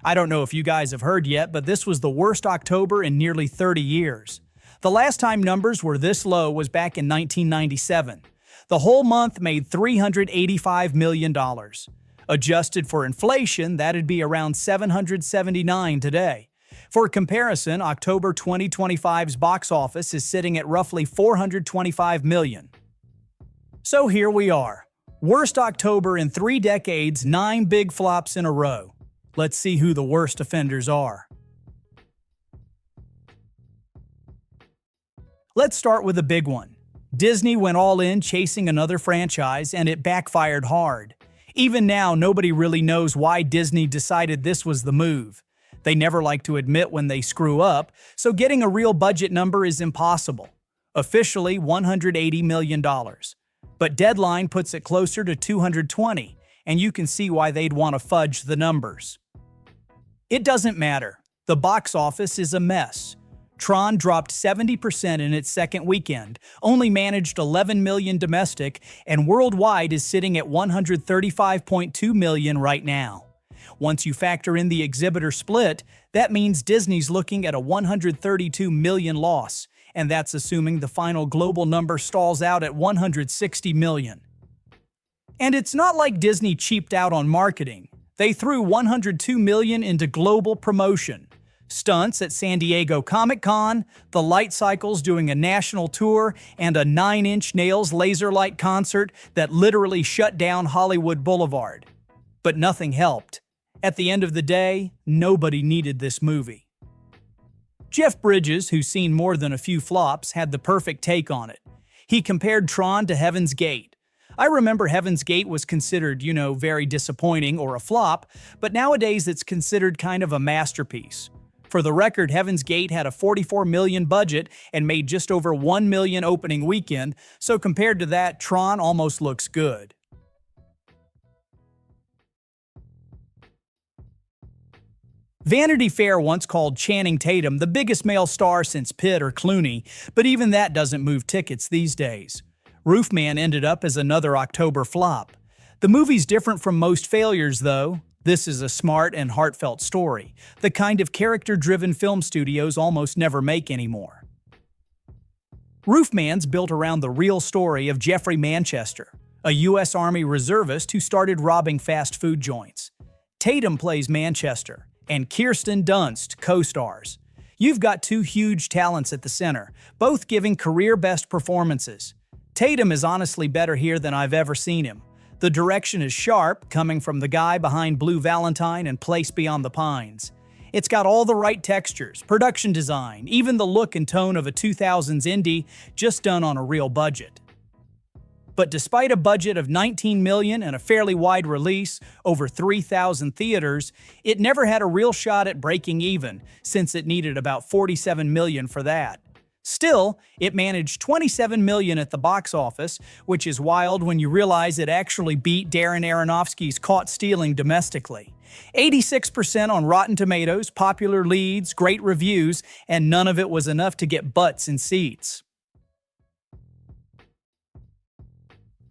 I don't know if you guys have heard yet, but this was the worst October in nearly 30 years. The last time numbers were this low was back in 1997. The whole month made $385 million. Adjusted for inflation, that'd be around $779 today. For comparison, October 2025's box office is sitting at roughly $425 million. So here we are. Worst October in 3 decades, 9 big flops in a row. Let's see who the worst offenders are. Let's start with a big one. Disney went all in chasing another franchise, and it backfired hard. Even now, nobody really knows why Disney decided this was the move. They never like to admit when they screw up, so getting a real budget number is impossible. Officially, $180 million. But Deadline puts it closer to $220, and you can see why they'd want to fudge the numbers. It doesn't matter. The box office is a mess. Tron dropped 70% in its second weekend, only managed 11 million domestic, and worldwide is sitting at 135.2 million right now. Once you factor in the exhibitor split, that means Disney's looking at a 132 million loss, and that's assuming the final global number stalls out at 160 million. And it's not like Disney cheaped out on marketing. They threw $102 million into global promotion. Stunts at San Diego Comic-Con, the Light Cycles doing a national tour, and a 9-inch Nails laser light concert that literally shut down Hollywood Boulevard. But nothing helped. At the end of the day, nobody needed this movie. Jeff Bridges, who's seen more than a few flops, had the perfect take on it. He compared Tron to Heaven's Gate. I remember Heaven's Gate was considered, very disappointing or a flop, but nowadays it's considered kind of a masterpiece. For the record, Heaven's Gate had a $44 million budget and made just over $1 million opening weekend, so compared to that, Tron almost looks good. Vanity Fair once called Channing Tatum the biggest male star since Pitt or Clooney, but even that doesn't move tickets these days. Roofman ended up as another October flop. The movie's different from most failures, though. This is a smart and heartfelt story, the kind of character-driven film studios almost never make anymore. Roofman's built around the real story of Jeffrey Manchester, a U.S. Army reservist who started robbing fast food joints. Tatum plays Manchester, and Kirsten Dunst co-stars. You've got 2 huge talents at the center, both giving career-best performances. Tatum is honestly better here than I've ever seen him. The direction is sharp, coming from the guy behind Blue Valentine and Place Beyond the Pines. It's got all the right textures, production design, even the look and tone of a 2000s indie, just done on a real budget. But despite a budget of $19 million and a fairly wide release, over 3,000 theaters, it never had a real shot at breaking even, since it needed about $47 million for that. Still, it managed $27 million at the box office, which is wild when you realize it actually beat Darren Aronofsky's Caught Stealing domestically. 86% on Rotten Tomatoes, popular leads, great reviews, and none of it was enough to get butts in seats.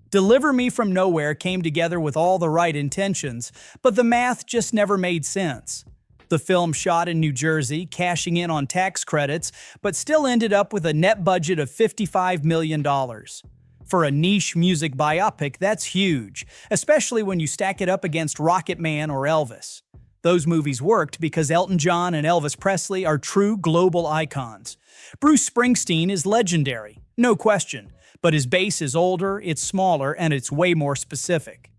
Deliver Me From Nowhere came together with all the right intentions, but the math just never made sense. The film shot in New Jersey, cashing in on tax credits, but still ended up with a net budget of $55 million. For a niche music biopic, that's huge, especially when you stack it up against Rocket Man or Elvis. Those movies worked because Elton John and Elvis Presley are true global icons. Bruce Springsteen is legendary, no question, but his base is older, it's smaller, and it's way more specific.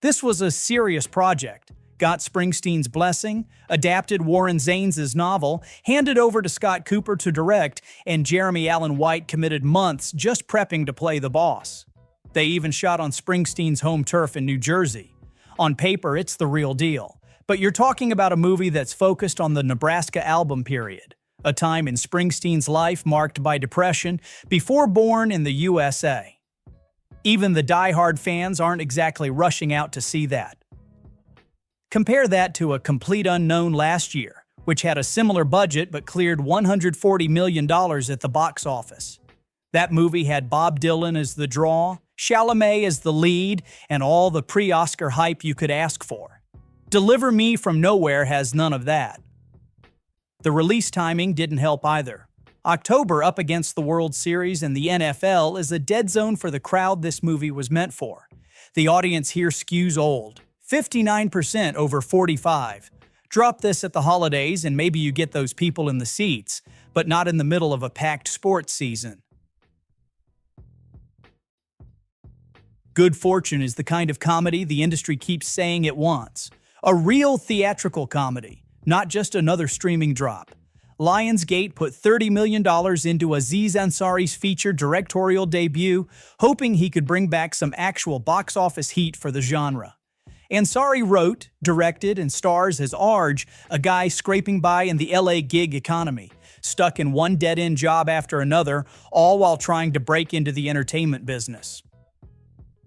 This was a serious project. Got Springsteen's blessing, adapted Warren Zanes' novel, handed over to Scott Cooper to direct, and Jeremy Allen White committed months just prepping to play the boss. They even shot on Springsteen's home turf in New Jersey. On paper, it's the real deal. But you're talking about a movie that's focused on the Nebraska album period, a time in Springsteen's life marked by depression, before born in the USA. Even the die-hard fans aren't exactly rushing out to see that. Compare that to A Complete Unknown last year, which had a similar budget but cleared $140 million at the box office. That movie had Bob Dylan as the draw, Chalamet as the lead, and all the pre-Oscar hype you could ask for. Deliver Me from Nowhere has none of that. The release timing didn't help either. October up against the World Series and the NFL is a dead zone for the crowd this movie was meant for. The audience here skews old, 59% over 45. Drop this at the holidays and maybe you get those people in the seats, but not in the middle of a packed sports season. Good Fortune is the kind of comedy the industry keeps saying it wants. A real theatrical comedy, not just another streaming drop. Lionsgate put $30 million into Aziz Ansari's feature directorial debut, hoping he could bring back some actual box office heat for the genre. Ansari wrote, directed, and stars as Arj, a guy scraping by in the LA gig economy, stuck in one dead-end job after another, all while trying to break into the entertainment business.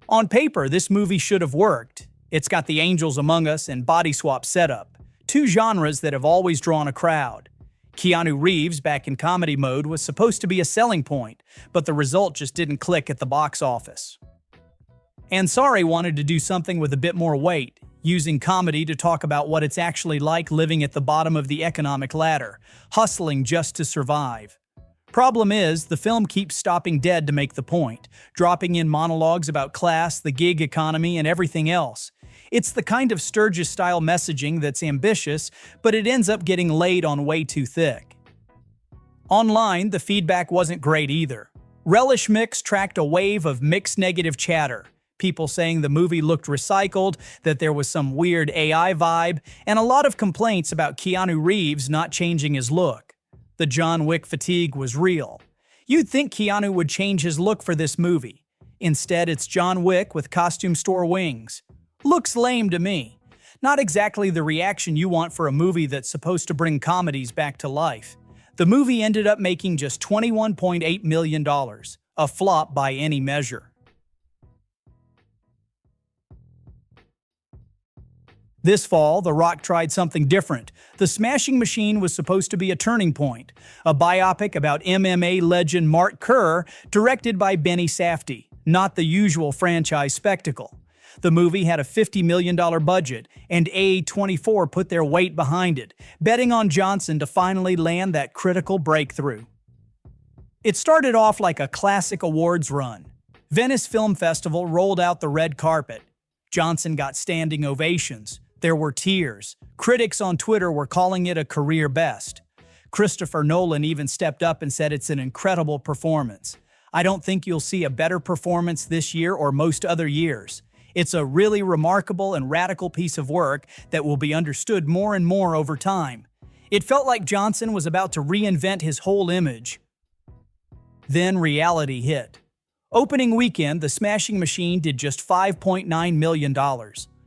On paper, this movie should have worked. It's got The Angels Among Us and Body Swap setup, two genres that have always drawn a crowd. Keanu Reeves, back in comedy mode, was supposed to be a selling point, but the result just didn't click at the box office. Ansari wanted to do something with a bit more weight, using comedy to talk about what it's actually like living at the bottom of the economic ladder, hustling just to survive. Problem is, the film keeps stopping dead to make the point, dropping in monologues about class, the gig economy, and everything else. It's the kind of Sturgis-style messaging that's ambitious, but it ends up getting laid on way too thick. Online, the feedback wasn't great either. Relish Mix tracked a wave of mixed negative chatter. People saying the movie looked recycled, that there was some weird AI vibe, and a lot of complaints about Keanu Reeves not changing his look. The John Wick fatigue was real. You'd think Keanu would change his look for this movie. Instead, it's John Wick with costume store wings. Looks lame to me. Not exactly the reaction you want for a movie that's supposed to bring comedies back to life. The movie ended up making just $21.8 million, a flop by any measure. This fall, The Rock tried something different. The Smashing Machine was supposed to be a turning point, a biopic about MMA legend Mark Kerr, directed by Benny Safdie, not the usual franchise spectacle. The movie had a $50 million budget, and A24 put their weight behind it, betting on Johnson to finally land that critical breakthrough. It started off like a classic awards run. Venice Film Festival rolled out the red carpet. Johnson got standing ovations. There were tears. Critics on Twitter were calling it a career best. Christopher Nolan even stepped up and said it's an incredible performance. I don't think you'll see a better performance this year or most other years. It's a really remarkable and radical piece of work that will be understood more and more over time. It felt like Johnson was about to reinvent his whole image. Then reality hit. Opening weekend, The Smashing Machine did just $5.9 million.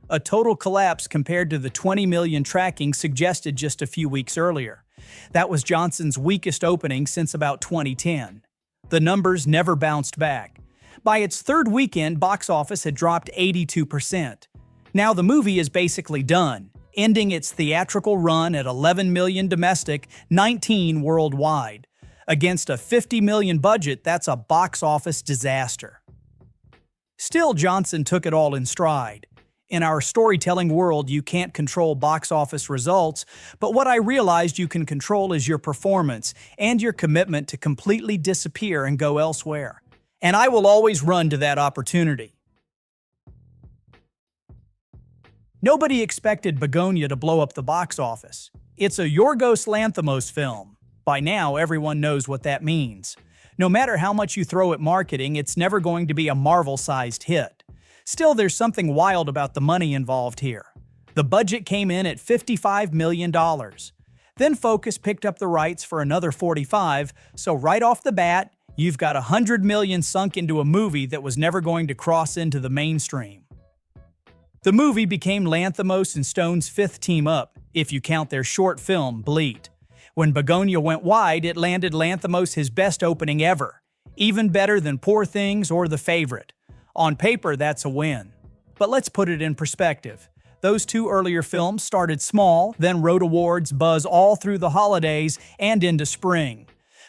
A total collapse compared to the $20 million tracking suggested just a few weeks earlier. That was Johnson's weakest opening since about 2010. The numbers never bounced back. By its third weekend, box office had dropped 82%. Now the movie is basically done, ending its theatrical run at 11 million domestic, 19 worldwide. Against a $50 million budget, that's a box office disaster. Still, Johnson took it all in stride. In our storytelling world, you can't control box office results, but what I realized you can control is your performance and your commitment to completely disappear and go elsewhere. And I will always run to that opportunity. Nobody expected Bugonia to blow up the box office. It's a Yorgos Lanthimos film. By now, everyone knows what that means. No matter how much you throw at marketing, it's never going to be a Marvel-sized hit. Still, there's something wild about the money involved here. The budget came in at $55 million. Then Focus picked up the rights for another 45, so right off the bat, you've got $100 million sunk into a movie that was never going to cross into the mainstream. The movie became Lanthimos and Stone's fifth team-up, if you count their short film, Bleat. When Bugonia went wide, it landed Lanthimos his best opening ever, even better than Poor Things or The Favorite. On paper, that's a win. But let's put it in perspective. Those two earlier films started small, then rode awards buzz all through the holidays and into spring.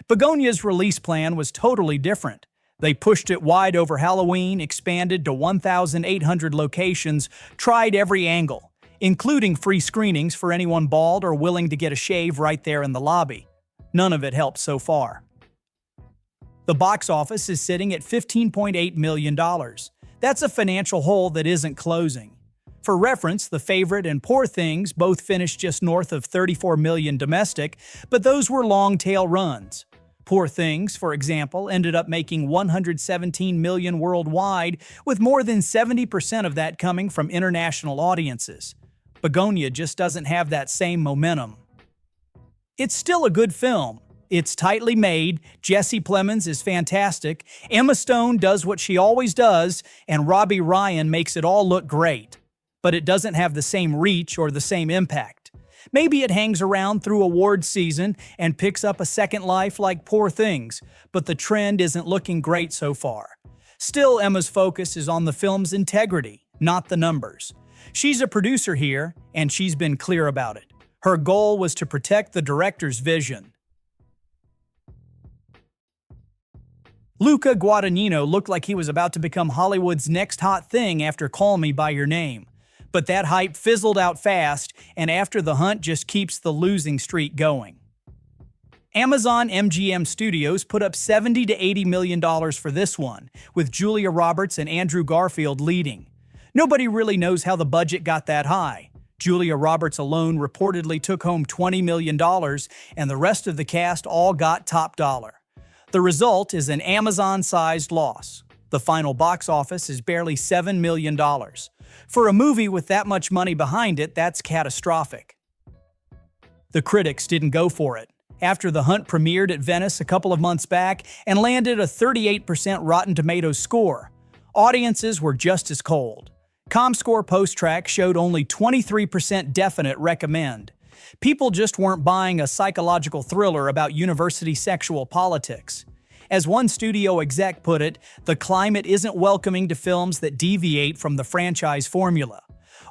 Bugonia's release plan was totally different. They pushed it wide over Halloween, expanded to 1,800 locations, tried every angle. including free screenings for anyone bald or willing to get a shave right there in the lobby. None of it helps so far. The box office is sitting at $15.8 million. That's a financial hole that isn't closing. For reference, The Favorite and Poor Things both finished just north of $34 million domestic, but those were long-tail runs. Poor Things, for example, ended up making $117 million worldwide, with more than 70% of that coming from international audiences. Bugonia just doesn't have that same momentum. It's still a good film. It's tightly made, Jesse Plemons is fantastic, Emma Stone does what she always does, and Robbie Ryan makes it all look great. But it doesn't have the same reach or the same impact. Maybe it hangs around through awards season and picks up a second life like Poor Things, but the trend isn't looking great so far. Still, Emma's focus is on the film's integrity, not the numbers. She's a producer here, and she's been clear about it. Her goal was to protect the director's vision. Luca Guadagnino looked like he was about to become Hollywood's next hot thing after Call Me By Your Name. But that hype fizzled out fast, and After the Hunt just keeps the losing streak going. Amazon MGM Studios put up $70 to $80 million for this one, with Julia Roberts and Andrew Garfield leading. Nobody really knows how the budget got that high. Julia Roberts alone reportedly took home $20 million, and the rest of the cast all got top dollar. The result is an Amazon-sized loss. The final box office is barely $7 million. For a movie with that much money behind it, that's catastrophic. The critics didn't go for it. After the Hunt premiered at Venice a couple of months back and landed a 38% Rotten Tomatoes score, audiences were just as cold. ComScore post-track showed only 23% definite recommend. People just weren't buying a psychological thriller about university sexual politics. As one studio exec put it, the climate isn't welcoming to films that deviate from the franchise formula.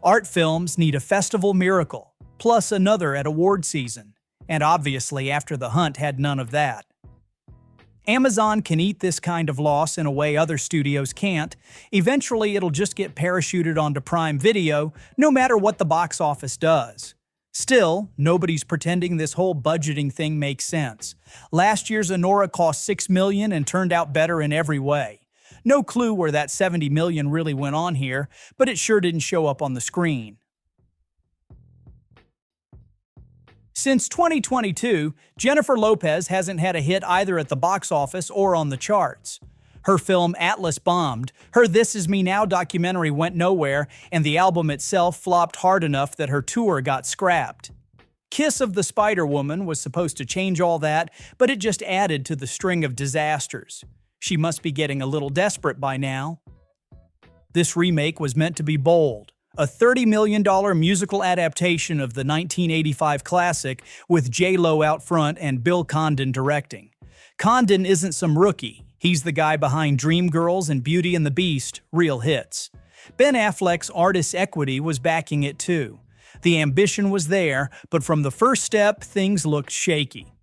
Art films need a festival miracle, plus another at award season. And obviously, After the Hunt had none of that. Amazon can eat this kind of loss in a way other studios can't. Eventually, it'll just get parachuted onto Prime Video, no matter what the box office does. Still, nobody's pretending this whole budgeting thing makes sense. Last year's Anora cost $6 million and turned out better in every way. No clue where that $70 million really went on here, but it sure didn't show up on the screen. Since 2022, Jennifer Lopez hasn't had a hit either at the box office or on the charts. Her film Atlas bombed, her This Is Me Now documentary went nowhere, and the album itself flopped hard enough that her tour got scrapped. Kiss of the Spider-Woman was supposed to change all that, but it just added to the string of disasters. She must be getting a little desperate by now. This remake was meant to be bold, a $30 million musical adaptation of the 1985 classic with J-Lo out front and Bill Condon directing. Condon isn't some rookie. He's the guy behind Dreamgirls and Beauty and the Beast, real hits. Ben Affleck's Artist Equity was backing it too. The ambition was there, but from the first step, things looked shaky.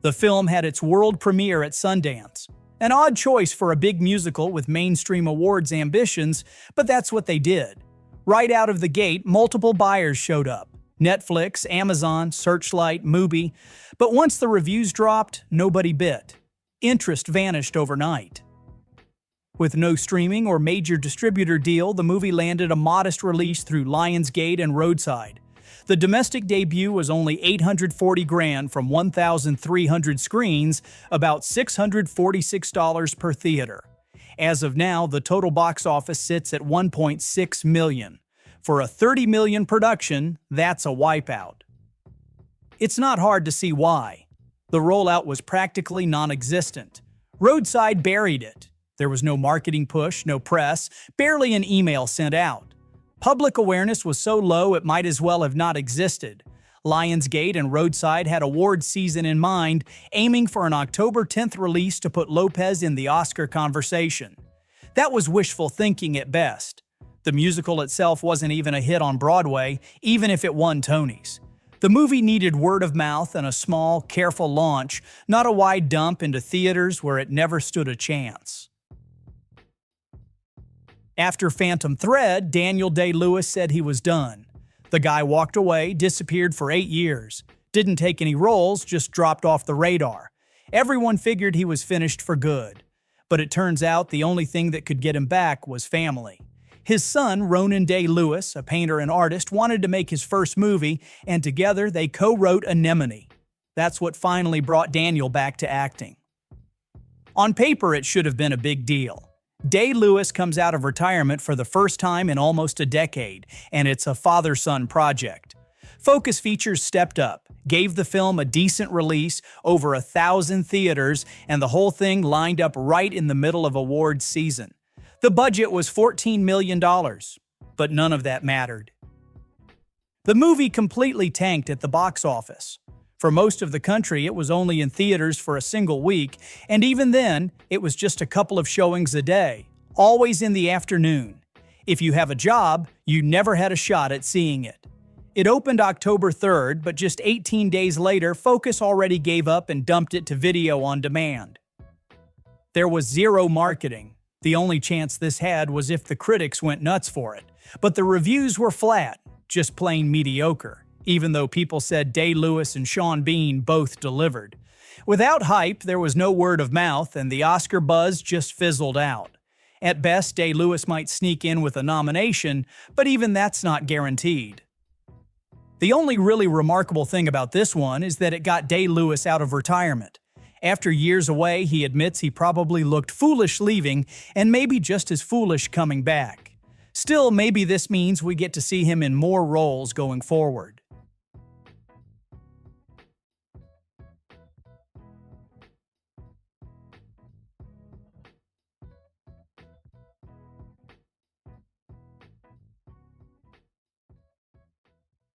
The film had its world premiere at Sundance. An odd choice for a big musical with mainstream awards ambitions, but that's what they did. Right out of the gate, multiple buyers showed up. Netflix, Amazon, Searchlight, Mubi. But once the reviews dropped, nobody bit. Interest vanished overnight. With no streaming or major distributor deal, the movie landed a modest release through Lionsgate and Roadside. The domestic debut was only $840,000 from 1,300 screens, about $646 per theater. As of now, the total box office sits at $1.6 million. For a $30 million production, that's a wipeout. It's not hard to see why. The rollout was practically non-existent. Roadside buried it. There was no marketing push, no press, barely an email sent out. Public awareness was so low it might as well have not existed. Lionsgate and Roadside had awards season in mind, aiming for an October 10th release to put Lopez in the Oscar conversation. That was wishful thinking at best. The musical itself wasn't even a hit on Broadway, even if it won Tonys. The movie needed word of mouth and a small, careful launch, not a wide dump into theaters where it never stood a chance. After Phantom Thread, Daniel Day-Lewis said he was done. The guy walked away, disappeared for 8 years. Didn't take any roles, just dropped off the radar. Everyone figured he was finished for good. But it turns out the only thing that could get him back was family. His son, Ronan Day-Lewis, a painter and artist, wanted to make his first movie, and together they co-wrote Anemone. That's what finally brought Daniel back to acting. On paper, it should have been a big deal. Day-Lewis comes out of retirement for the first time in almost a decade, and it's a father-son project. Focus Features stepped up, gave the film a decent release, over 1,000 theaters, and the whole thing lined up right in the middle of awards season. The budget was $14 million, but none of that mattered. The movie completely tanked at the box office. For most of the country, it was only in theaters for a single week, and even then, it was just a couple of showings a day, always in the afternoon. If you have a job, you never had a shot at seeing it. It opened October 3rd, but just 18 days later, Focus already gave up and dumped it to video on demand. There was zero marketing. The only chance this had was if the critics went nuts for it. But the reviews were flat, just plain mediocre, even though people said Day-Lewis and Sean Bean both delivered. Without hype, there was no word of mouth, and the Oscar buzz just fizzled out. At best, Day-Lewis might sneak in with a nomination, but even that's not guaranteed. The only really remarkable thing about this one is that it got Day-Lewis out of retirement. After years away, he admits he probably looked foolish leaving and maybe just as foolish coming back. Still, maybe this means we get to see him in more roles going forward.